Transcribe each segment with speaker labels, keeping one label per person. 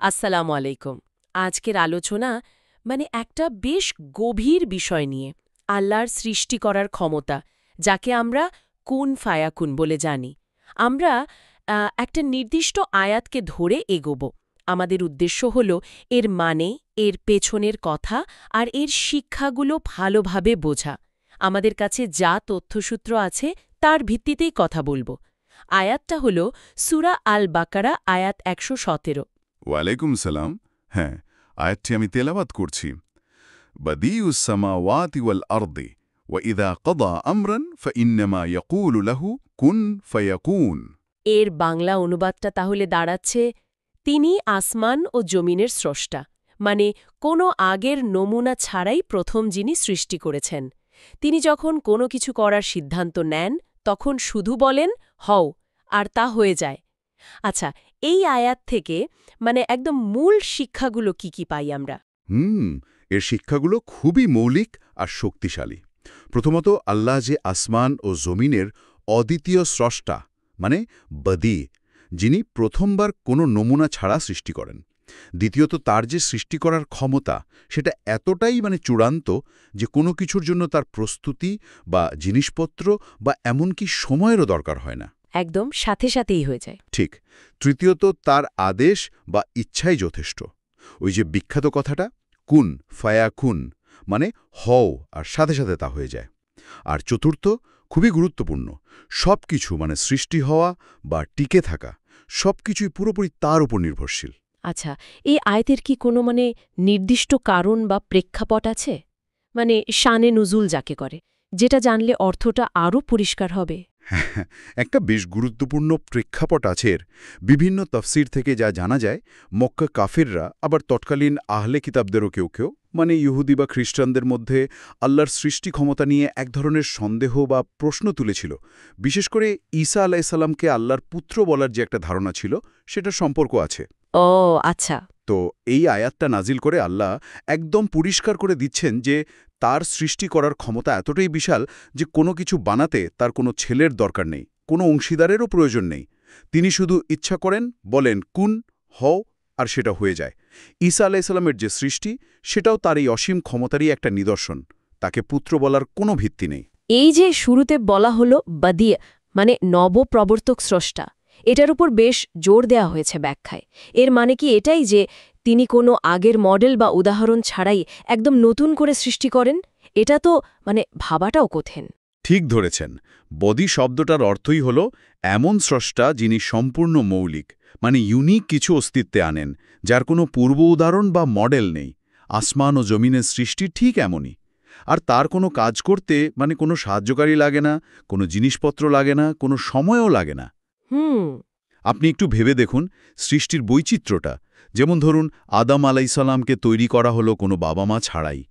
Speaker 1: আসসালামু আলাইকুম। আজকের আলোচনা একটা বেশ গভীর বিষয় নিয়ে, আল্লাহর সৃষ্টি করার ক্ষমতা, যাকে আমরা কুন ফায়াকুন বলে জানি। আমরা একটা নির্দিষ্ট আয়াতকে ধরে এগোব। আমাদের উদ্দেশ্য হল এর মানে, এর পেছনের কথা আর এর শিক্ষাগুলো ভালোভাবে বোঝা। আমাদের কাছে যা তথ্যসূত্র আছে তার ভিত্তিতেই কথা বলবো। আয়াতটা হল সূরা আল বাকারা, আয়াত ১১৭।
Speaker 2: ওয়ালাইকুম সালাম। হ্যাঁ, আয়াতটি আমি তেলাওয়াত করছি। বাদিউস সামাওয়াতি ওয়াল আরদি ওয়া ইযা ক্বাদা আমরান ফাইন্নামা ইয়াকুলু লাহু কুন ফায়াকুন।
Speaker 1: এর বাংলা অনুবাদটা তাহলে দাঁড়াচ্ছে, তিনি আসমান ও জমিনের স্রষ্টা, মানে কোনো আগের নমুনা ছাড়াই প্রথম যিনি সৃষ্টি করেছেন। তিনি যখন কোনো কিছু করার সিদ্ধান্ত নেন, তখন শুধু বলেন হও, আর তা হয়ে যায়। আচ্ছা, এই আয়াত থেকে একদম মূল শিক্ষাগুলো কি পাই আমরা?
Speaker 2: এর শিক্ষাগুলো খুবই মৌলিক আর শক্তিশালী। প্রথমত, আল্লাহ যে আসমান ও জমিনের অদ্বিতীয় স্রষ্টা, মানে বদি, যিনি প্রথমবার কোনো নমুনা ছাড়া সৃষ্টি করেন। দ্বিতীয়ত, তার যে সৃষ্টি করার ক্ষমতা, সেটা এতটাই চূড়ান্ত যে কোনো কিছুর জন্য তার প্রস্তুতি বা জিনিসপত্র বা এমনকি সময়েরও দরকার হয় না।
Speaker 1: একদম সাথে সাথেই হয়ে যায়।
Speaker 2: ঠিক। তৃতীয়ত, তার আদেশ বা ইচ্ছাই যথেষ্ট। ওই যে বিখ্যাত কথাটা, কুন ফায়াকুন, মানে হও, আর সাথে সাথে তা হয়ে যায়। আর চতুর্থ, খুবই গুরুত্বপূর্ণ, সব কিছু সৃষ্টি হওয়া বা টিকে থাকা, সব কিছুই পুরোপুরি তার উপর নির্ভরশীল।
Speaker 1: আচ্ছা, এই আয়াতের কি কোনো নির্দিষ্ট কারণ বা প্রেক্ষাপট আছে? শানে নুজুল যাকে করে, যেটা জানলে অর্থটা আরও পরিষ্কার হবে।
Speaker 2: একটা বেশ গুরুত্বপূর্ণ প্রেক্ষাপট আছে এর। বিভিন্ন তফসির থেকে যা জানা যায়, মক্কা কাফিররা, আবার তৎকালীন আহলে কিতাবদেরও কেউ কেউ, ইহুদি বা খ্রিস্টানদের মধ্যে আল্লাহর সৃষ্টি ক্ষমতা নিয়ে এক ধরনের সন্দেহ বা প্রশ্ন তুলেছিল। বিশেষ করে ঈসা আলাইসাল্লামকে আল্লাহর পুত্র বলার যে একটা ধারণা ছিল, সেটার সম্পর্ক আছে।
Speaker 1: ও আচ্ছা।
Speaker 2: তো এই আয়াতটা নাজিল করে আল্লাহ একদম পরিষ্কার করে দিচ্ছেন যে তার সৃষ্টি করার ক্ষমতা এতটাই বিশাল যে কোনো কিছু বানাতে তার কোনো ছেলের দরকার নেই, কোনো অংশীদারেরও প্রয়োজন নেই। তিনি শুধু ইচ্ছা করেন, বলেন কুন, হও, আর সেটা হয়ে যায়। ঈসা আলাইসাল্লামের যে সৃষ্টি, সেটাও তার এই অসীম ক্ষমতারই একটা নিদর্শন। তাকে পুত্র বলার কোনো ভিত্তি নেই।
Speaker 1: এই যে শুরুতে বলা হলো বাদিয়া, নবপ্রবর্তক স্রষ্টা, এটার উপর বেশ জোর দেয়া হয়েছে ব্যাখ্যায়। এর মানে কি এটাই যে তিনি কোনো আগের মডেল বা উদাহরণ ছাড়াই একদম নতুন করে সৃষ্টি করেন? এটা তো ভাবাটাও কঠিন।
Speaker 2: ঠিক ধরেছেন। বদি শব্দটার অর্থই হল এমন স্রষ্টা যিনি সম্পূর্ণ মৌলিক, ইউনিক কিছু অস্তিত্বে আনেন, যার কোনো পূর্ব উদাহরণ বা মডেল নেই। আসমান ও জমিনের সৃষ্টি ঠিক এমনই। আর তার কোনো কাজ করতে কোনো সাহায্যকারী লাগে না, কোনো জিনিসপত্র লাগে না, কোনো সময়ও লাগে না। আপনি একটু ভেবে দেখুন সৃষ্টির বৈচিত্র্যটা। যেমন ধরুন, আদম আলাইসাল্লামকে তৈরি করা হলো কোনো বাবা মা ছাড়াই,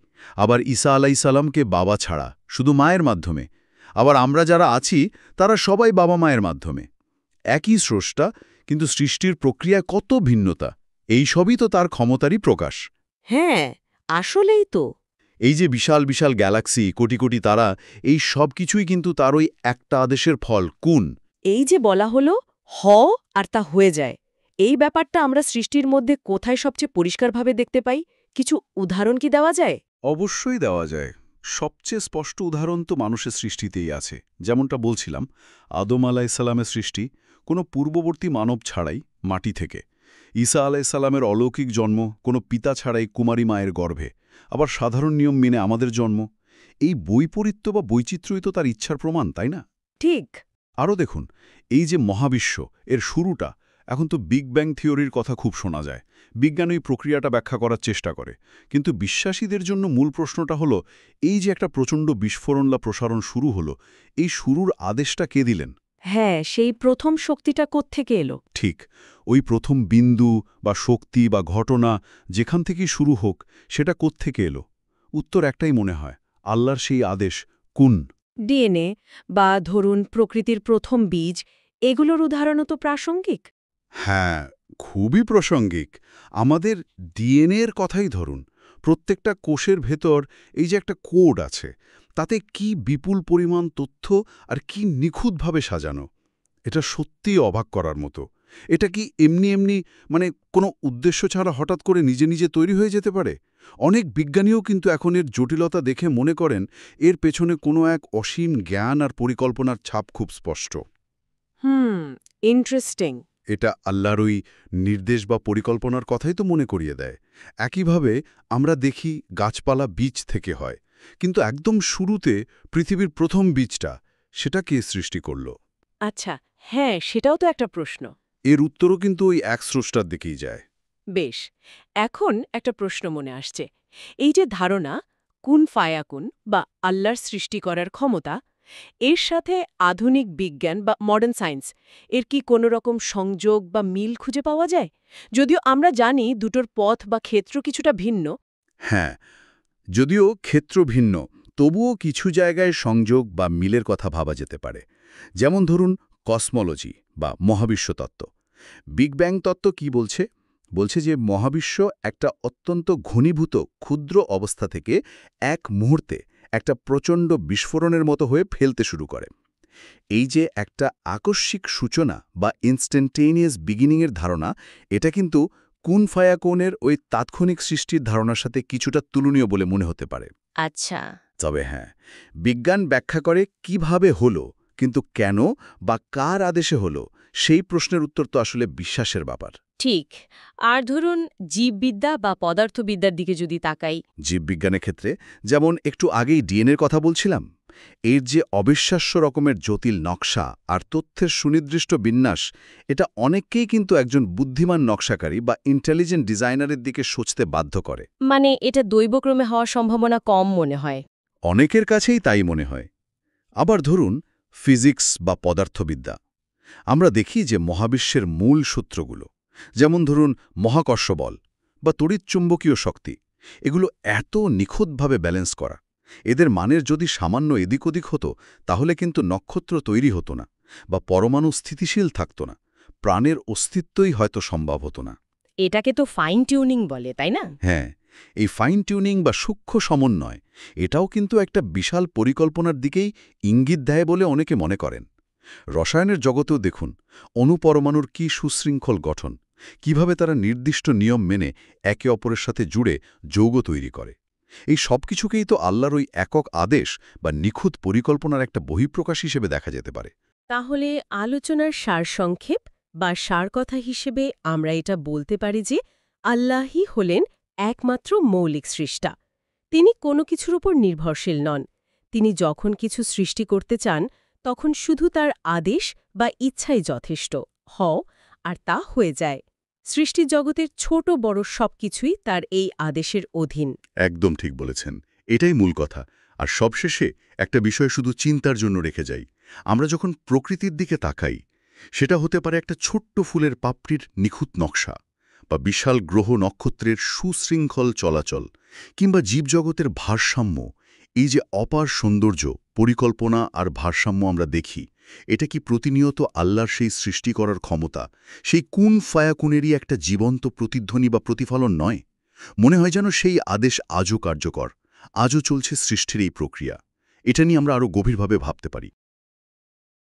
Speaker 2: আবার ঈসা আলাইসাল্লামকে বাবা ছাড়া, শুধু মায়ের মাধ্যমে। আবার আমরা যারা আছি তারা সবাই বাবা মায়ের মাধ্যমে। একই স্রষ্টা, কিন্তু সৃষ্টির প্রক্রিয়া কত ভিন্নতা। এই সবই তো তার ক্ষমতারই প্রকাশ।
Speaker 1: হ্যাঁ, আসলেই তো।
Speaker 2: এই যে বিশাল বিশাল গ্যালাক্সি, কোটি কোটি তারা, এই সব কিছুই কিন্তু তার ওই একটা আদেশের ফল, কুন।
Speaker 1: এই যে বলা হলো হ, আর তা হয়ে যায়, এই ব্যাপারটা আমরা সৃষ্টির মধ্যে কোথায় সবচেয়ে পরিষ্কারভাবে দেখতে পাই? কিছু উদাহরণ কি দেওয়া যায়?
Speaker 2: অবশ্যই দেওয়া যায়। সবচেয়ে স্পষ্ট উদাহরণ তো মানুষের সৃষ্টিতেই আছে। যেমনটা বলছিলাম, আদম আলাইসাল্লামের সৃষ্টি কোনো পূর্ববর্তী মানব ছাড়াই, মাটি থেকে। ঈসা আলাইসাল্লামের অলৌকিক জন্ম কোনো পিতা ছাড়াই কুমারী মায়ের গর্ভে। আবার সাধারণ নিয়ম মেনে আমাদের জন্ম। এই বৈপরীত্য বা বৈচিত্র্যই তো তার ইচ্ছার প্রমাণ, তাই না?
Speaker 1: ঠিক।
Speaker 2: আরও দেখুন, এই যে মহাবিশ্ব, এর শুরুটা, এখন তো বিগ ব্যাং থিওরির কথা খুব শোনা যায়। বিজ্ঞান এই প্রক্রিয়াটা ব্যাখ্যা করার চেষ্টা করে। কিন্তু বিশ্বাসীদের জন্য মূল প্রশ্নটা হলো, এই যে একটা প্রচণ্ড বিস্ফোরণ বা প্রসারণ শুরু হলো, এই শুরুর আদেশটা কে দিলেন?
Speaker 1: হ্যাঁ, সেই প্রথম শক্তিটা কোত্থেকে এলো?
Speaker 2: ঠিক, ওই প্রথম বিন্দু বা শক্তি বা ঘটনা যেখান থেকেই শুরু হোক, সেটা কোত্থেকে এলো? উত্তর একটাই মনে হয়, আল্লাহর সেই আদেশ, কুন।
Speaker 1: ডিএনএ বা ধরুন প্রকৃতির প্রথম বীজ, এগুলোর উদাহরণও তো প্রাসঙ্গিক।
Speaker 2: হ্যাঁ, খুবই প্রাসঙ্গিক। আমাদের ডিএনএর কথাই ধরুন। প্রত্যেকটা কোষের ভেতর এই যে একটা কোড আছে, তাতে কি বিপুল পরিমাণ তথ্য আর কি নিখুঁতভাবে সাজানো। এটা সত্যিই অবাক করার মতো। এটা কি এমনি এমনি কোনো উদ্দেশ্য ছাড়া হঠাৎ করে নিজে নিজে তৈরি হয়ে যেতে পারে? অনেক বিজ্ঞানীও কিন্তু এখন এর জটিলতা দেখে মনে করেন এর পেছনে কোনো এক অসীম জ্ঞান আর পরিকল্পনার ছাপ খুব স্পষ্ট।
Speaker 1: ইন্টারেস্টিং।
Speaker 2: এটা আল্লাহর ওই নির্দেশ বা পরিকল্পনার কথাই তো মনে করিয়ে দেয়। একইভাবে আমরা দেখি গাছপালা বীজ থেকে হয়, কিন্তু একদম শুরুতে পৃথিবীর প্রথম বীজটা সেটা কে সৃষ্টি করল?
Speaker 1: আচ্ছা, হ্যাঁ, সেটাও তো একটা প্রশ্ন।
Speaker 2: এর উত্তরও কিন্তু ওই এক স্রষ্টার দিকেই যায়।
Speaker 1: বেশ, এখন একটা প্রশ্ন মনে আসছে। এই যে ধারণা কুন ফায়াকুন বা আল্লাহর সৃষ্টি করার ক্ষমতা, এর সাথে আধুনিক বিজ্ঞান বা মডার্ন সায়েন্স এর কি কোনো রকম সংযোগ বা মিল খুঁজে পাওয়া যায়? যদিও আমরা জানি দুটোর পথ বা ক্ষেত্র কিছুটা ভিন্ন।
Speaker 2: হ্যাঁ, যদিও ক্ষেত্র ভিন্ন, তবুও কিছু জায়গায় সংযোগ বা মিলের কথা ভাবা যেতে পারে। যেমন ধরুন কসমোলজি বা মহাবিশ্ব তত্ত্ব। বিগ ব্যাং তত্ত্ব কি বলছে? বলছে যে মহাবিশ্ব একটা অত্যন্ত ঘনীভূত ক্ষুদ্র অবস্থা থেকে এক মুহূর্তে একটা প্রচণ্ড বিস্ফোরণের মতো হয়ে ফেলতে শুরু করে। এই যে একটা আকস্মিক সূচনা বা ইনস্ট্যান্টেনিয়াস বিগিনিংয়ের ধারণা, এটা কিন্তু কুন ফায়াকুনের ওই তাৎক্ষণিক সৃষ্টির ধারণার সাথে কিছুটা তুলনীয় বলে মনে হতে পারে।
Speaker 1: আচ্ছা।
Speaker 2: তবে হ্যাঁ, বিজ্ঞান ব্যাখ্যা করে কিভাবে হলো, কিন্তু কেন বা কার আদেশে হলো সেই প্রশ্নের উত্তর তো আসলে বিশ্বাসের ব্যাপার।
Speaker 1: ঠিক। আর ধরুন জীববিদ্যা বা পদার্থবিদ্যার দিকে যদি তাকাই।
Speaker 2: জীববিজ্ঞানের ক্ষেত্রে যেমন একটু আগেই ডিএনএর কথা বলছিলাম, এর যে অবিশ্বাস্য রকমের জটিল নকশা আর তথ্যের সুনির্দিষ্ট বিন্যাস, এটা অনেককেই কিন্তু একজন বুদ্ধিমান নকশাকারী বা ইন্টেলিজেন্ট ডিজাইনারের দিকে সোচতে বাধ্য করে।
Speaker 1: মানে এটা দৈবক্রমে হওয়ার সম্ভাবনা কম মনে হয়।
Speaker 2: অনেকের কাছেই তাই মনে হয়। আবার ধরুন ফিজিক্স বা পদার্থবিদ্যা। আমরা দেখি যে মহাবিশ্বের মূল সূত্রগুলো, যেমন ধরুন মহাকর্ষ বল বা তড়িৎচুম্বকীয় শক্তি, এগুলো এত নিখুঁতভাবে ব্যালেন্স করা। এদের মানের যদি সামান্য এদিক ওদিক হতো, তাহলে কিন্তু নক্ষত্র তৈরি হতো না বা পরমাণু স্থিতিশীল থাকত না, প্রাণের অস্তিত্বই হয়তো সম্ভব হতো না।
Speaker 1: এটাকে তো ফাইন টিউনিং বলে, তাই না?
Speaker 2: হ্যাঁ, এই ফাইন টিউনিং বা সূক্ষ্ম সমন্বয়, এটাও কিন্তু একটা বিশাল পরিকল্পনার দিকেই ইঙ্গিত দেয় বলে অনেকে মনে করেন। রসায়নের জগতেও দেখুন অণুপরমাণুর কি সুশৃঙ্খল গঠন, কিভাবে তারা নির্দিষ্ট নিয়ম মেনে একে অপরের সাথে জুড়ে যৌগ তৈরি করে। এই সব কিছুকেই তো আল্লাহর ওই একক আদেশ বা নিখুঁত পরিকল্পনার একটা বহিঃপ্রকাশ হিসেবে দেখা যেতে পারে।
Speaker 1: তাহলে আলোচনার সারসংক্ষেপ বা সারকথা হিসেবে আমরা এটা বলতে পারি যে আল্লাহই হলেন একমাত্র মৌলিক স্রষ্টা। তিনি কোনো কিছুর উপর নির্ভরশীল নন। তিনি যখন কিছু সৃষ্টি করতে চান তখন শুধু তার আদেশ বা ইচ্ছাই যথেষ্ট হও, আর তা হয়ে যায়। সৃষ্টি জগতের ছোট বড় সবকিছুই তার এই আদেশের অধীন।
Speaker 2: একদম ঠিক বলেছেন, এটাই মূল কথা। আর সবশেষে একটা বিষয় শুধু চিন্তার জন্য রেখে যাই। আমরা যখন প্রকৃতির দিকে তাকাই, সেটা হতে পারে একটা ছোট্ট ফুলের পাপড়ির নিখুঁত নকশা, বা বিশাল গ্রহ নক্ষত্রের সুশৃঙ্খল চলাচল, কিংবা জীবজগতের ভারসাম্য। এই যে অপার সৌন্দর্য, পরিকল্পনা আর ভারসাম্য আমরা দেখি, এটা কি প্রতিনিয়ত আল্লাহর সেই সৃষ্টি করার ক্ষমতা, সেই কুন ফায়াকুনেরই একটা জীবন্ত প্রতিধ্বনি বা প্রতিফলন নয়? মনে হয় যেন সেই আদেশ আজও কার্যকর, আজও চলছে সৃষ্টির এই প্রক্রিয়া। এটা নিয়ে আমরা আরও গভীরভাবে ভাবতে পারি।